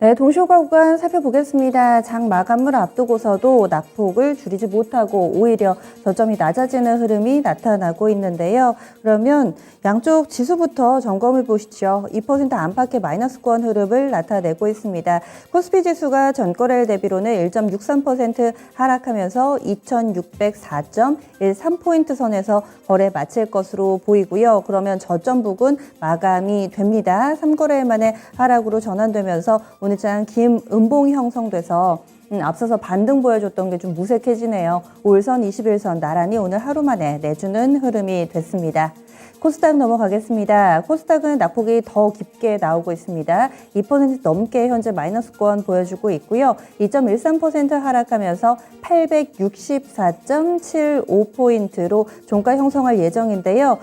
네, 동시효과 구간 살펴보겠습니다. 장 마감을 앞두고서도 낙폭을 줄이지 못하고 오히려 저점이 낮아지는 흐름이 나타나고 있는데요. 그러면 양쪽 지수부터 점검을 보시죠. 2% 안팎의 마이너스권 흐름을 나타내고 있습니다. 코스피 지수가 전거래일 대비로는 1.63% 하락하면서 2604.13포인트 선에서 거래 마칠 것으로 보이고요. 그러면 저점 부근 마감이 됩니다. 3거래일 만에 하락으로 전환되면서 오늘장 긴 음봉이 형성돼서 앞서서 반등 보여줬던 게 좀 무색해지네요. 5일선, 21선 나란히 오늘 하루 만에 내주는 흐름이 됐습니다. 코스닥 넘어가겠습니다. 코스닥은 낙폭이 더 깊게 나오고 있습니다. 2% 넘게 현재 마이너스권 보여주고 있고요. 2.13% 하락하면서 864.75포인트로 종가 형성할 예정인데요.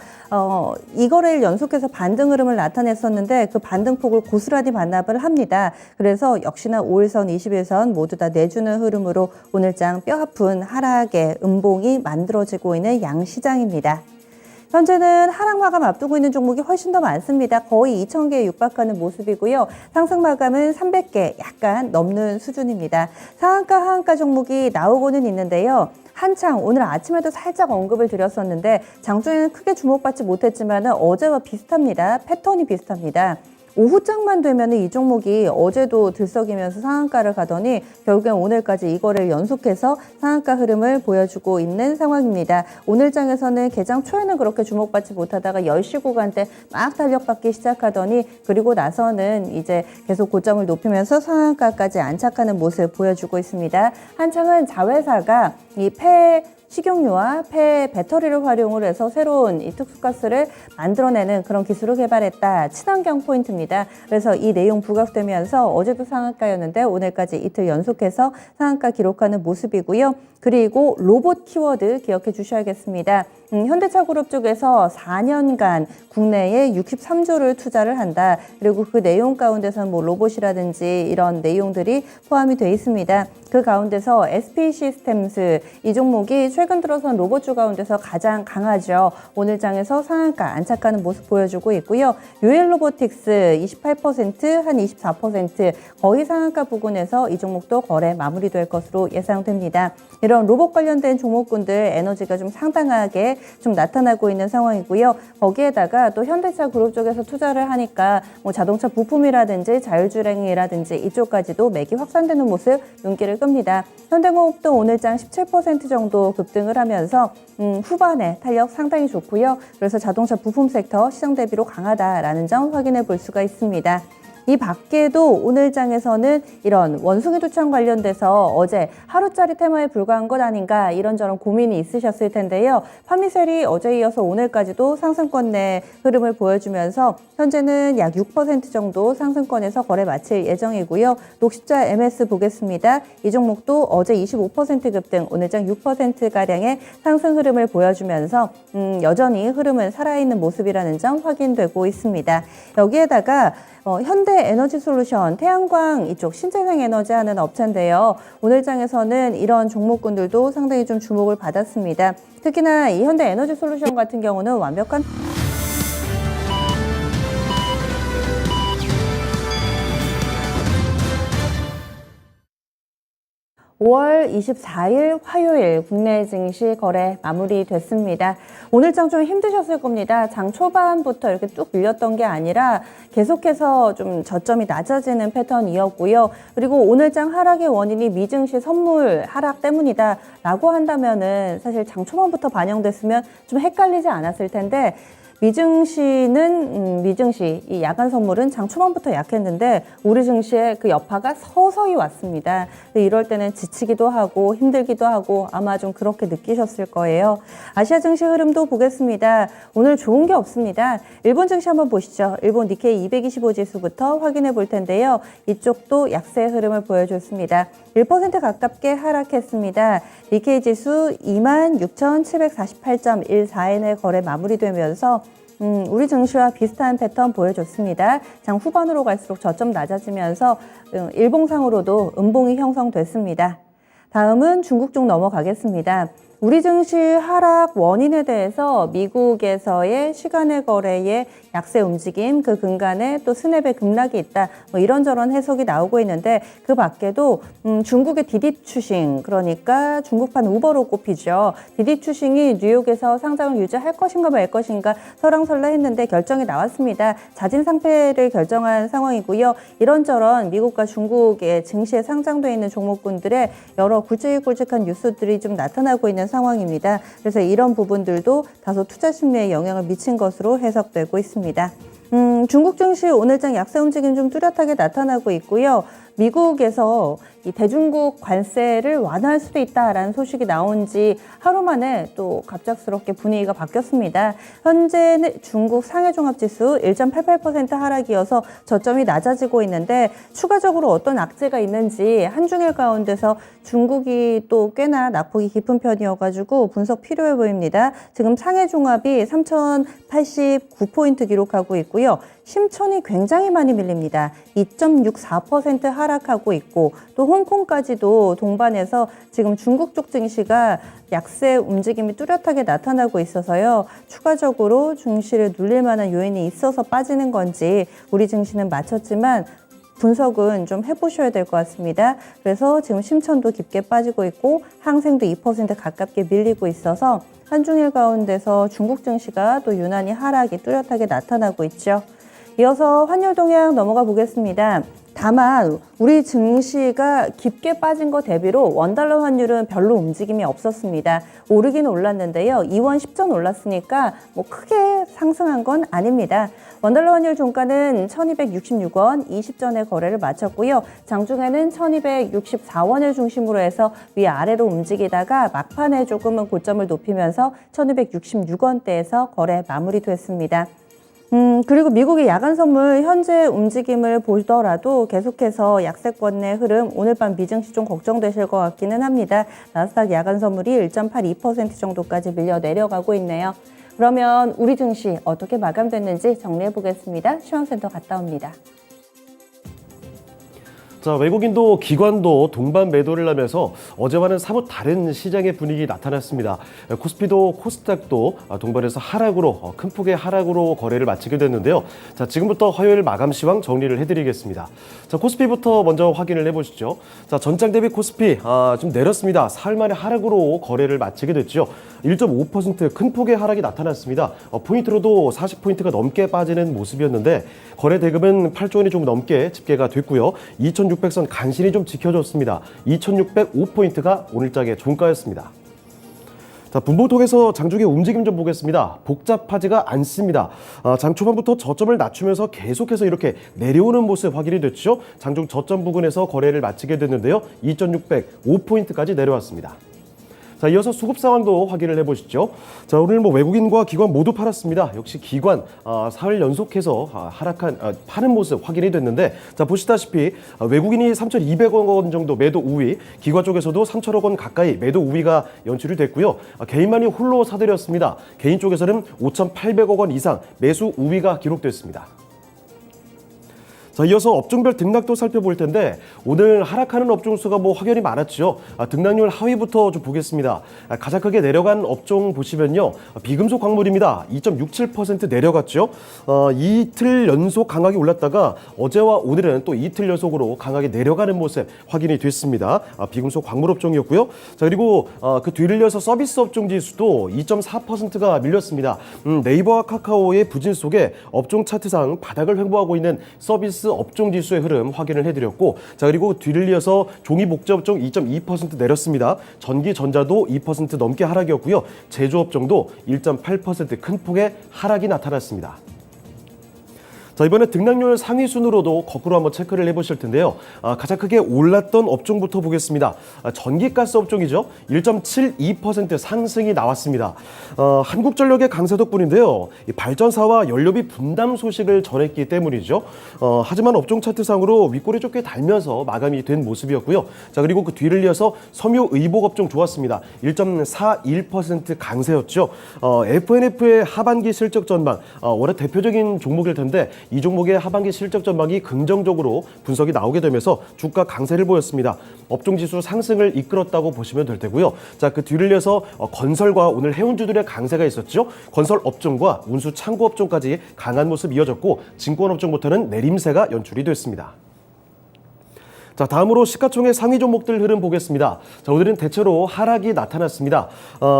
이거를 연속해서 반등 흐름을 나타냈었는데 그 반등폭을 고스란히 반납을 합니다. 그래서 역시나 5일선, 21선 모두 다 내주는 흐름으로 오늘장 뼈아픈 하락의 음봉이 만들어지고 있는 양시장입니다. 현재는 하락 마감 앞두고 있는 종목이 훨씬 더 많습니다. 거의 2,000개에 육박하는 모습이고요. 상승 마감은 300개 약간 넘는 수준입니다. 상한가, 하한가 종목이 나오고는 있는데요. 한창 오늘 아침에도 살짝 언급을 드렸었는데 장중에는 크게 주목받지 못했지만 어제와 비슷합니다. 패턴이 비슷합니다. 오후장만 되면 이 종목이 어제도 들썩이면서 상한가를 가더니 결국엔 오늘까지 이거를 연속해서 상한가 흐름을 보여주고 있는 상황입니다. 오늘 장에서는 개장 초에는 그렇게 주목받지 못하다가 10시 구간대 막 탄력받기 시작하더니 그리고 나서는 이제 계속 고점을 높이면서 상한가까지 안착하는 모습 보여주고 있습니다. 한창은 자회사가 이 식용유와 폐 배터리를 활용을 해서 새로운 이 특수가스를 만들어내는 그런 기술을 개발했다. 친환경 포인트입니다. 그래서 이 내용 부각되면서 어제도 상한가였는데 오늘까지 이틀 연속해서 상한가 기록하는 모습이고요. 그리고 로봇 키워드 기억해 주셔야겠습니다. 현대차그룹 쪽에서 4년간 국내에 63조를 투자를 한다. 그리고 그 내용 가운데서는 뭐 로봇이라든지 이런 내용들이 포함이 되어 있습니다. 그 가운데서 SP 시스템스 이 종목이 최근 들어선 로봇주 가운데서 가장 강하죠. 오늘 장에서 상한가 안착하는 모습 보여주고 있고요. 유엘 로보틱스 28%, 한 24% 거의 상한가 부근에서 이 종목도 거래 마무리될 것으로 예상됩니다. 이런 로봇 관련된 종목군들 에너지가 좀 상당하게 좀 나타나고 있는 상황이고요. 거기에다가 또 현대차 그룹 쪽에서 투자를 하니까 뭐 자동차 부품이라든지 자율주행이라든지 이쪽까지도 맥이 확산되는 모습 눈길을 끕니다. 현대공업도 오늘장 17% 정도 급등을 하면서 후반에 탄력 상당히 좋고요. 그래서 자동차 부품 섹터 시장 대비로 강하다라는 점 확인해 볼 수가 있습니다. 이 밖에도 오늘 장에서는 이런 원숭이 두창 관련돼서 어제 하루짜리 테마에 불과한 것 아닌가 이런저런 고민이 있으셨을 텐데요. 파미셀이 어제 이어서 오늘까지도 상승권 내 흐름을 보여주면서 현재는 약 6% 정도 상승권에서 거래 마칠 예정이고요. 녹십자 MS 보겠습니다. 이 종목도 어제 25% 급등, 오늘장 6%가량의 상승 흐름을 보여주면서 여전히 흐름은 살아있는 모습이라는 점 확인되고 있습니다. 여기에다가 현대에너지솔루션, 태양광 이쪽 신재생에너지 하는 업체인데요. 오늘 장에서는 이런 종목군들도 상당히 좀 주목을 받았습니다. 특히나 이 현대에너지솔루션 같은 경우는 완벽한 5월 24일 화요일 국내 증시 거래 마무리됐습니다. 오늘 장 좀 힘드셨을 겁니다. 장 초반부터 이렇게 쭉 밀렸던 게 아니라 계속해서 좀 저점이 낮아지는 패턴이었고요. 그리고 오늘 장 하락의 원인이 미증시 선물 하락 때문이다 라고 한다면은 사실 장 초반부터 반영됐으면 좀 헷갈리지 않았을 텐데 미증시 이 야간 선물은 장 초반부터 약했는데 우리 증시에 그 여파가 서서히 왔습니다. 이럴 때는 지치기도 하고 힘들기도 하고 아마 좀 그렇게 느끼셨을 거예요. 아시아 증시 흐름도 보겠습니다. 오늘 좋은 게 없습니다. 일본 증시 한번 보시죠. 일본 니케이 225 지수부터 확인해 볼 텐데요. 이쪽도 약세 흐름을 보여줬습니다. 1% 가깝게 하락했습니다. 니케이 지수 26,748.14엔에 거래 마무리되면서 우리 증시와 비슷한 패턴 보여줬습니다. 장 후반으로 갈수록 저점 낮아지면서 일봉상으로도 음봉이 형성됐습니다. 다음은 중국 쪽 넘어가겠습니다. 우리 증시 하락 원인에 대해서 미국에서의 시간의 거래의 약세 움직임, 그 근간에 또 스냅의 급락이 있다. 뭐 이런저런 해석이 나오고 있는데 그 밖에도 중국의 디디 추싱, 그러니까 중국판 우버로 꼽히죠. 디디 추싱이 뉴욕에서 상장을 유지할 것인가 말 것인가 설왕설래했는데 결정이 나왔습니다. 자진 상패를 결정한 상황이고요. 이런저런 미국과 중국의 증시에 상장돼 있는 종목군들의 여러 굵직굵직한 뉴스들이 좀 나타나고 있는 상황입니다. 그래서 이런 부분들도 다소 투자 심리에 영향을 미친 것으로 해석되고 있습니다. 중국 증시 오늘장 약세 움직임 좀 뚜렷하게 나타나고 있고요. 미국에서 이 대중국 관세를 완화할 수도 있다라는 소식이 나온 지 하루 만에 또 갑작스럽게 분위기가 바뀌었습니다. 현재는 중국 상해종합지수 1.88% 하락이어서 저점이 낮아지고 있는데 추가적으로 어떤 악재가 있는지 한중일 가운데서 중국이 또 꽤나 낙폭이 깊은 편이어가지고 분석 필요해 보입니다. 지금 상해종합이 3,089포인트 기록하고 있고요. 심천이 굉장히 많이 밀립니다. 2.64% 하락하고 있고 또 홍콩까지도 동반해서 지금 중국 쪽 증시가 약세 움직임이 뚜렷하게 나타나고 있어서요. 추가적으로 증시를 눌릴 만한 요인이 있어서 빠지는 건지 우리 증시는 맞췄지만 분석은 좀 해보셔야 될 것 같습니다. 그래서 지금 심천도 깊게 빠지고 있고 항생도 2% 가깝게 밀리고 있어서 한중일 가운데서 중국 증시가 또 유난히 하락이 뚜렷하게 나타나고 있죠. 이어서 환율 동향 넘어가 보겠습니다. 다만 우리 증시가 깊게 빠진 것 대비로 원달러 환율은 별로 움직임이 없었습니다. 오르긴 올랐는데요. 2원 10전 올랐으니까 뭐 크게 상승한 건 아닙니다. 원달러 환율 종가는 1266원 20전에 거래를 마쳤고요. 장중에는 1264원을 중심으로 해서 위아래로 움직이다가 막판에 조금은 고점을 높이면서 1266원대에서 거래 마무리됐습니다. 그리고 미국의 야간 선물 현재 움직임을 보더라도 계속해서 약세권의 흐름 오늘 밤 미증시 좀 걱정되실 것 같기는 합니다. 나스닥 야간 선물이 1.82% 정도까지 밀려 내려가고 있네요. 그러면 우리 증시 어떻게 마감됐는지 정리해 보겠습니다. 시황센터 갔다 옵니다. 자, 외국인도 기관도 동반 매도를 하면서 어제와는 사뭇 다른 시장의 분위기 나타났습니다. 코스피도 코스닥도 동반해서 하락으로 큰 폭의 하락으로 거래를 마치게 됐는데요. 자, 지금부터 화요일 마감 시황 정리를 해드리겠습니다. 자, 코스피부터 먼저 확인을 해보시죠. 자, 전장 대비 코스피 좀 내렸습니다. 사흘 만에 하락으로 거래를 마치게 됐죠. 1.5% 큰 폭의 하락이 나타났습니다. 포인트로도 40포인트가 넘게 빠지는 모습이었는데 거래 대금은 8조 원이 좀 넘게 집계가 됐고요. 2,600선 간신히 좀 지켜줬습니다. 2,605포인트가 오늘장의 종가였습니다. 자, 분봉통에서 장중의 움직임 좀 보겠습니다. 복잡하지가 않습니다. 장 초반부터 저점을 낮추면서 계속해서 이렇게 내려오는 모습 확인이 됐죠. 장중 저점 부근에서 거래를 마치게 됐는데요. 2,605포인트까지 내려왔습니다. 자, 이어서 수급 상황도 확인을 해보시죠. 자, 오늘 외국인과 기관 모두 팔았습니다. 역시 기관 사흘 연속해서 파는 모습 확인이 됐는데, 자, 보시다시피 외국인이 3,200억 원 정도 매도 우위, 기관 쪽에서도 3,000억 원 가까이 매도 우위가 연출이 됐고요. 개인만이 홀로 사들였습니다. 개인 쪽에서는 5,800억 원 이상 매수 우위가 기록됐습니다. 자, 이어서 업종별 등락도 살펴볼 텐데 오늘 하락하는 업종 수가 확연히 많았죠. 등락률 하위부터 좀 보겠습니다. 가장 크게 내려간 업종 보시면요. 비금속 광물입니다. 2.67% 내려갔죠. 이틀 연속 강하게 올랐다가 어제와 오늘은 또 이틀 연속으로 강하게 내려가는 모습 확인이 됐습니다. 비금속 광물 업종이었고요. 자, 그리고 그 뒤를 이어서 서비스 업종 지수도 2.4%가 밀렸습니다. 네이버와 카카오의 부진 속에 업종 차트상 바닥을 횡보하고 있는 서비스 업종 지수의 흐름 확인을 해드렸고, 자, 그리고 뒤를 이어서 종이 복제 업종 2.2% 내렸습니다. 전기 전자도 2% 넘게 하락이었고요. 제조 업종도 1.8% 큰 폭의 하락이 나타났습니다. 자, 이번에 등락률 상위 순으로도 거꾸로 한번 체크를 해보실 텐데요. 가장 크게 올랐던 업종부터 보겠습니다. 전기가스 업종이죠. 1.72% 상승이 나왔습니다. 한국전력의 강세 덕분인데요. 이 발전사와 연료비 분담 소식을 전했기 때문이죠. 하지만 업종 차트상으로 윗골이 좁게 달면서 마감이 된 모습이었고요. 자, 그리고 그 뒤를 이어서 섬유 의복 업종 좋았습니다. 1.41% 강세였죠. FNF의 하반기 실적 전망, 올해 대표적인 종목일 텐데 이 종목의 하반기 실적 전망이 긍정적으로 분석이 나오게 되면서 주가 강세를 보였습니다. 업종지수 상승을 이끌었다고 보시면 될 테고요. 자, 그 뒤를 이어서 건설과 오늘 해운주들의 강세가 있었죠. 건설 업종과 운수 창고 업종까지 강한 모습 이어졌고 증권 업종부터는 내림세가 연출이 됐습니다. 자, 다음으로 시가총액 상위 종목들 흐름 보겠습니다. 자, 오늘은 대체로 하락이 나타났습니다.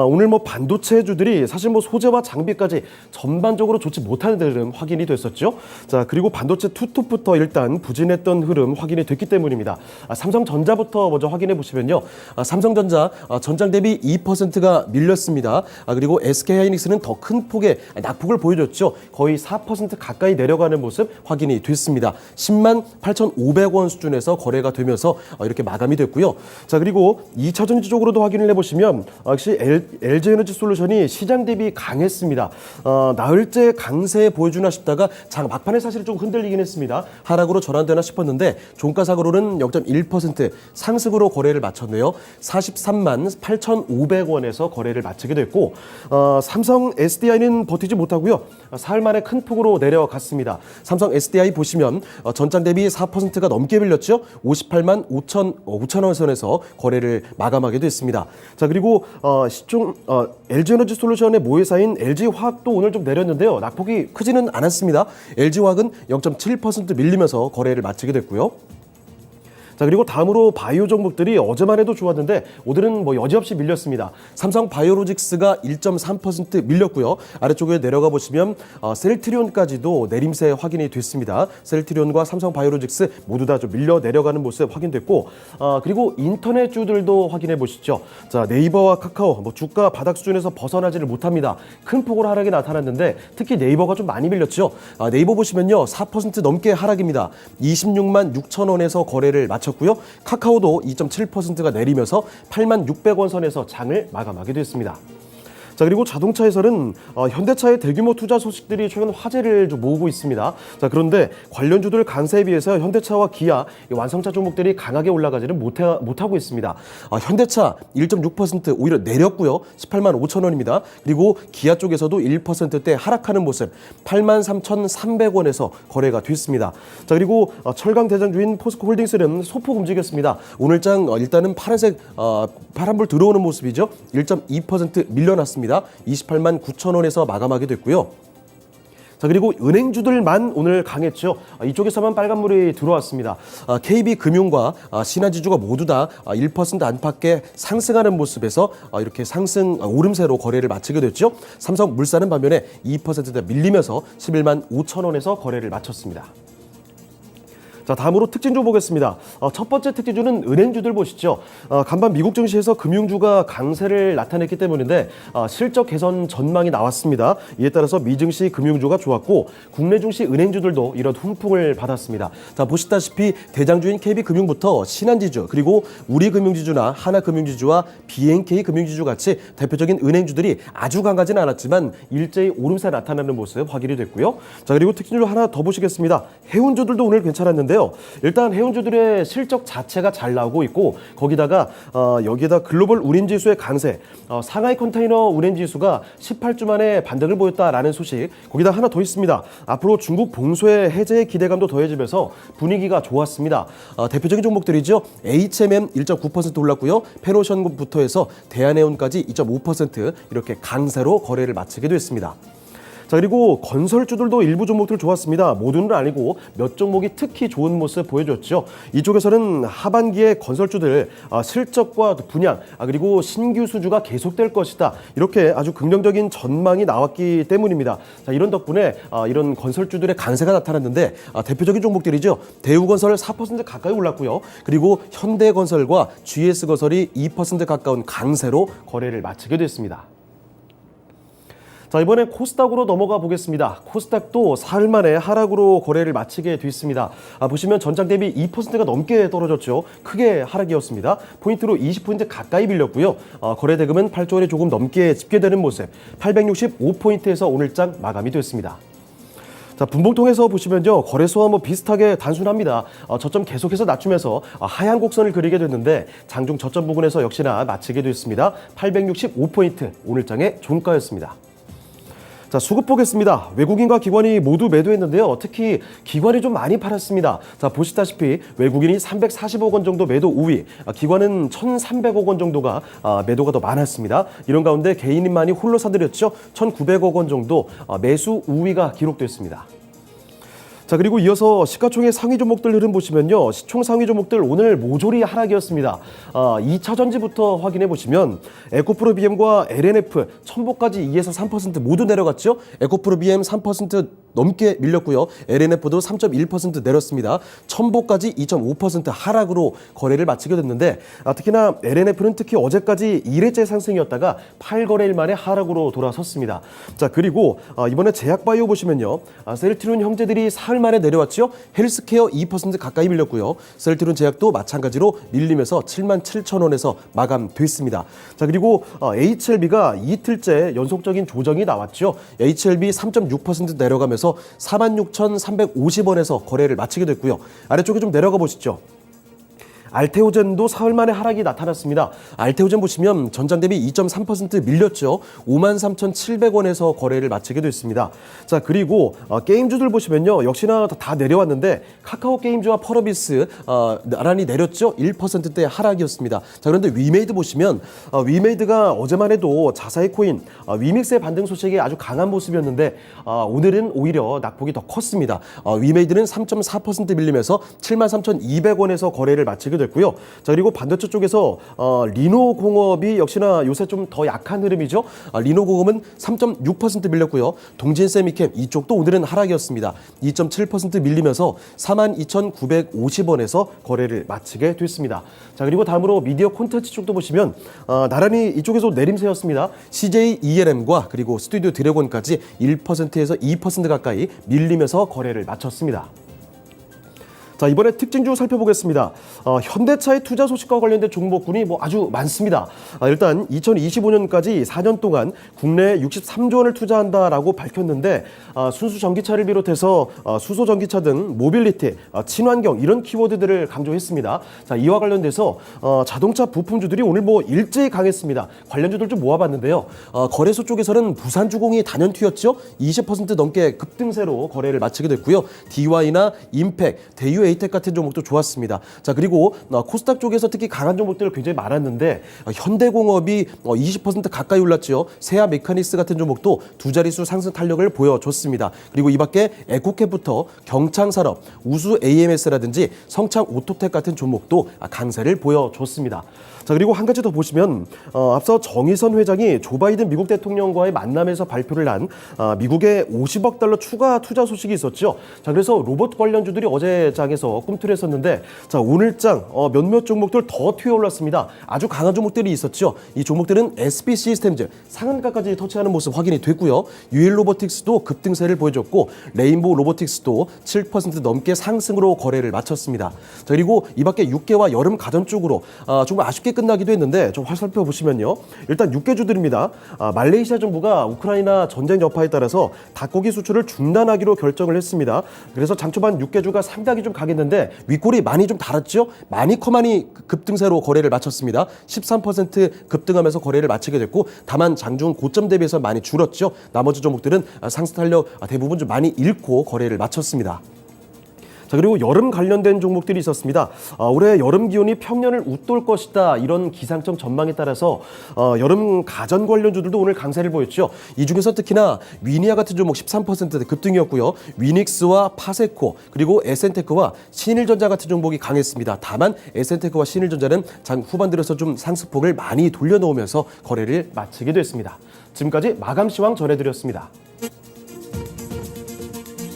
오늘 반도체주들이 사실 소재와 장비까지 전반적으로 좋지 못하는 흐름 확인이 됐었죠. 자, 그리고 반도체 투톱부터 일단 부진했던 흐름 확인이 됐기 때문입니다. 삼성전자부터 먼저 확인해 보시면요. 삼성전자 전장 대비 2%가 밀렸습니다. 그리고 SK하이닉스는 더 큰 폭의 낙폭을 보여줬죠. 거의 4% 가까이 내려가는 모습 확인이 됐습니다. 10만 8,500원 수준에서 거래가 되면서 이렇게 마감이 됐고요. 자, 그리고 2차전지 쪽으로도 확인을 해보시면 역시 LG에너지솔루션이 시장 대비 강했습니다. 나흘째 강세 보여주나 싶다가 장 막판에 사실 좀 흔들리긴 했습니다. 하락으로 전환되나 싶었는데 종가상으로는 0.1% 상승으로 거래를 마쳤네요. 43만 8,500원에서 거래를 마치게 됐고 삼성 SDI는 버티지 못하고요. 사흘 만에 큰 폭으로 내려갔습니다. 삼성 SDI 보시면 전장 대비 4%가 넘게 밀렸죠. 58만 5천 원 선에서 거래를 마감하게 됐습니다. 자, 그리고 LG에너지솔루션의 모회사인 LG화학도 오늘 좀 내렸는데요. 낙폭이 크지는 않았습니다. LG화학은 0.7% 밀리면서 거래를 마치게 됐고요. 자, 그리고 다음으로 바이오 종목들이 어제만 해도 좋았는데 오늘은 여지없이 밀렸습니다. 삼성 바이오로직스가 1.3% 밀렸고요. 아래쪽에 내려가 보시면 셀트리온까지도 내림세 확인이 됐습니다. 셀트리온과 삼성 바이오로직스 모두 다 좀 밀려 내려가는 모습 확인됐고 그리고 인터넷주들도 확인해 보시죠. 자, 네이버와 카카오 주가 바닥 수준에서 벗어나지를 못합니다. 큰 폭으로 하락이 나타났는데 특히 네이버가 좀 많이 밀렸죠. 네이버 보시면요. 4% 넘게 하락입니다. 26만 6천 원에서 거래를 마쳤고요. 카카오도 2.7%가 내리면서 8만 600원 선에서 장을 마감하게 됐습니다. 자, 그리고 자동차에서는 현대차의 대규모 투자 소식들이 최근 화제를 좀 모으고 있습니다. 자, 그런데 관련주들 강세에 비해서 현대차와 기아 완성차 종목들이 강하게 올라가지는 못하고 있습니다. 현대차 1.6% 오히려 내렸고요. 18만 5천 원입니다. 그리고 기아 쪽에서도 1%대 하락하는 모습 8만 3,300원에서 거래가 됐습니다. 자, 그리고 철강 대장주인 포스코홀딩스는 소폭 움직였습니다. 오늘장 일단은 파란불 들어오는 모습이죠. 1.2% 밀려났습니다. 28만 9천 원에서 마감하게 됐고요. 자, 그리고 은행주들만 오늘 강했죠. 이쪽에서만 빨간불이 들어왔습니다. KB금융과 신한지주가 모두 다 1% 안팎의 상승하는 모습에서 이렇게 오름세로 거래를 마치게 됐죠. 삼성물산은 반면에 2%대 밀리면서 11만 5천 원에서 거래를 마쳤습니다. 자, 다음으로 특징주 보겠습니다. 첫 번째 특징주는 은행주들 보시죠. 간밤 미국 증시에서 금융주가 강세를 나타냈기 때문인데 실적 개선 전망이 나왔습니다. 이에 따라서 미증시 금융주가 좋았고 국내 증시 은행주들도 이런 훈풍을 받았습니다. 자, 보시다시피 대장주인 KB금융부터 신한지주 그리고 우리금융지주나 하나금융지주와 BNK 금융지주 같이 대표적인 은행주들이 아주 강하지는 않았지만 일제히 오름세 나타나는 모습 확인이 됐고요. 자, 그리고 특징주 하나 더 보시겠습니다. 해운주들도 오늘 괜찮았는데 일단 해운주들의 실적 자체가 잘 나오고 있고 거기다가 여기에다 글로벌 운임지수의 강세, 상하이 컨테이너 운임지수가 18주 만에 반등을 보였다라는 소식, 거기다 하나 더 있습니다. 앞으로 중국 봉쇄 해제의 기대감도 더해지면서 분위기가 좋았습니다. 대표적인 종목들이죠. HMM 1.9% 올랐고요. 페노션부터 해서 대한해운까지 2.5% 이렇게 강세로 거래를 마치게 됐습니다. 자, 그리고 건설주들도 일부 종목들 좋았습니다. 모두는 아니고 몇 종목이 특히 좋은 모습 보여줬죠. 이쪽에서는 하반기에 건설주들 실적과 분양 그리고 신규 수주가 계속될 것이다. 이렇게 아주 긍정적인 전망이 나왔기 때문입니다. 자, 이런 덕분에 이런 건설주들의 강세가 나타났는데 대표적인 종목들이죠. 대우건설 4% 가까이 올랐고요. 그리고 현대건설과 GS건설이 2% 가까운 강세로 거래를 마치게 됐습니다. 자, 이번엔 코스닥으로 넘어가 보겠습니다. 코스닥도 사흘 만에 하락으로 거래를 마치게 됐습니다. 보시면 전장 대비 2%가 넘게 떨어졌죠. 크게 하락이었습니다. 포인트로 20포인트 가까이 밀렸고요. 거래 대금은 8조 원이 조금 넘게 집계되는 모습 865포인트에서 오늘장 마감이 됐습니다. 자, 분봉통에서 보시면요. 거래소와 비슷하게 단순합니다. 저점 계속해서 낮추면서 하향 곡선을 그리게 됐는데 장중 저점 부근에서 역시나 마치게 됐습니다. 865포인트 오늘장의 종가였습니다. 자, 자, 수급 보겠습니다. 외국인과 기관이 모두 매도했는데요. 특히 기관이 좀 많이 팔았습니다. 자, 보시다시피 외국인이 340억 원 정도 매도 우위, 기관은 1,300억 원 정도가 매도가 더 많았습니다. 이런 가운데 개인만이 홀로 사들였죠. 1,900억 원 정도 매수 우위가 기록됐습니다. 자, 그리고 이어서 시가총액 상위 종목들 흐름 보시면요. 시총 상위 종목들 오늘 모조리 하락이었습니다. 2차 전지부터 확인해 보시면 에코프로 BM과 LNF, 첨보까지 2에서 3% 모두 내려갔죠. 에코프로 BM 3% 넘게 밀렸고요. LNF도 3.1% 내렸습니다. 첨보까지 2.5% 하락으로 거래를 마치게 됐는데 특히나 LNF는 특히 어제까지 1회째 상승이었다가 8거래일 만에 하락으로 돌아섰습니다. 자, 그리고 이번에 제약바이오 보시면요. 셀트리온 형제들이 사흘 만에 내려왔죠. 헬스케어 2% 가까이 밀렸고요. 셀트리온 제약도 마찬가지로 밀리면서 77,000원에서 마감됐습니다. 자, 그리고 HLB가 이틀째 연속적인 조정이 나왔죠. HLB 3.6% 내려가면서 46,350원에서 거래를 마치게 됐고요. 아래쪽에 좀 내려가 보시죠. 알테오젠도 사흘 만에 하락이 나타났습니다. 알테오젠 보시면 전장 대비 2.3% 밀렸죠. 53,700원에서 거래를 마치게 됐습니다. 자, 그리고 게임주들 보시면요. 역시나 다 내려왔는데 카카오 게임즈와 펄어비스 나란히 내렸죠. 1%대 하락이었습니다. 자, 그런데 위메이드 보시면 위메이드가 어제만 해도 자사의 코인 위믹스의 반등 소식이 아주 강한 모습이었는데 오늘은 오히려 낙폭이 더 컸습니다. 위메이드는 3.4% 밀리면서 73,200원에서 거래를 마치게 됐고요. 자, 그리고 반도체 쪽에서 리노공업이 역시나 요새 좀 더 약한 흐름이죠. 리노공업은 3.6% 밀렸고요. 동진세미캠 이쪽도 오늘은 하락이었습니다. 2.7% 밀리면서 42,950원에서 거래를 마치게 됐습니다. 자, 그리고 다음으로 미디어 콘텐츠 쪽도 보시면 나란히 이쪽에서 내림세였습니다. CJ ELM과 그리고 스튜디오 드래곤까지 1%에서 2% 가까이 밀리면서 거래를 마쳤습니다. 자, 이번에 특징주 살펴보겠습니다. 현대차의 투자 소식과 관련된 종목군이 아주 많습니다. 일단 2025년까지 4년 동안 국내에 63조 원을 투자한다라고 밝혔는데 순수 전기차를 비롯해서 수소 전기차 등 모빌리티, 친환경 이런 키워드들을 강조했습니다. 자, 이와 관련돼서 자동차 부품주들이 오늘 일제히 강했습니다. 관련주들 좀 모아봤는데요. 거래소 쪽에서는 부산주공이 단연투였죠. 20% 넘게 급등세로 거래를 마치게 됐고요. DY나 임팩, 대유 에이텍 같은 종목도 좋았습니다. 자, 그리고 코스닥 쪽에서 특히 강한 종목들 굉장히 많았는데 현대공업이 20% 가까이 올랐죠. 세아 메카닉스 같은 종목도 두 자릿수 상승 탄력을 보여줬습니다. 그리고 이 밖에 에코캡부터 경창산업, 우수 AMS라든지 성창 오토텍 같은 종목도 강세를 보여줬습니다. 자, 그리고 한 가지 더 보시면 앞서 정의선 회장이 조 바이든 미국 대통령과의 만남에서 발표를 한 미국의 50억 달러 추가 투자 소식이 있었죠. 자, 그래서 로봇 관련주들이 어제 장에서 꿈틀했었는데 자, 오늘장 몇몇 종목들 더 튀어올랐습니다. 아주 강한 종목들이 있었죠. 이 종목들은 SB 시스템즈 상한가까지 터치하는 모습 확인이 됐고요. UL 로보틱스도 급등세를 보여줬고 레인보우 로보틱스도 7% 넘게 상승으로 거래를 마쳤습니다. 자, 그리고 이 밖에 육계와 여름 가전 쪽으로 좀 아쉽게 끝나기도 했는데 좀 살펴보시면요. 일단 육계주들입니다. 말레이시아 정부가 우크라이나 전쟁 여파에 따라서 닭고기 수출을 중단하기로 결정을 했습니다. 그래서 장초반 육계주가 상당히 좀 강했는데 윗골이 많이 좀 달았죠. 마니커만이 급등세로 거래를 마쳤습니다. 13% 급등하면서 거래를 마치게 됐고 다만 장중 고점 대비해서 많이 줄었죠. 나머지 종목들은 상승 탄력 대부분 좀 많이 잃고 거래를 마쳤습니다. 자, 그리고 여름 관련된 종목들이 있었습니다. 올해 여름 기온이 평년을 웃돌 것이다 이런 기상청 전망에 따라서 여름 가전 관련주들도 오늘 강세를 보였죠. 이 중에서 특히나 위니아 같은 종목 13% 급등이었고요. 위닉스와 파세코 그리고 에센테크와 신일전자 같은 종목이 강했습니다. 다만 에센테크와 신일전자는 장 후반 들어서 좀 상승폭을 많이 돌려놓으면서 거래를 마치게 됐습니다. 지금까지 마감 시황 전해드렸습니다.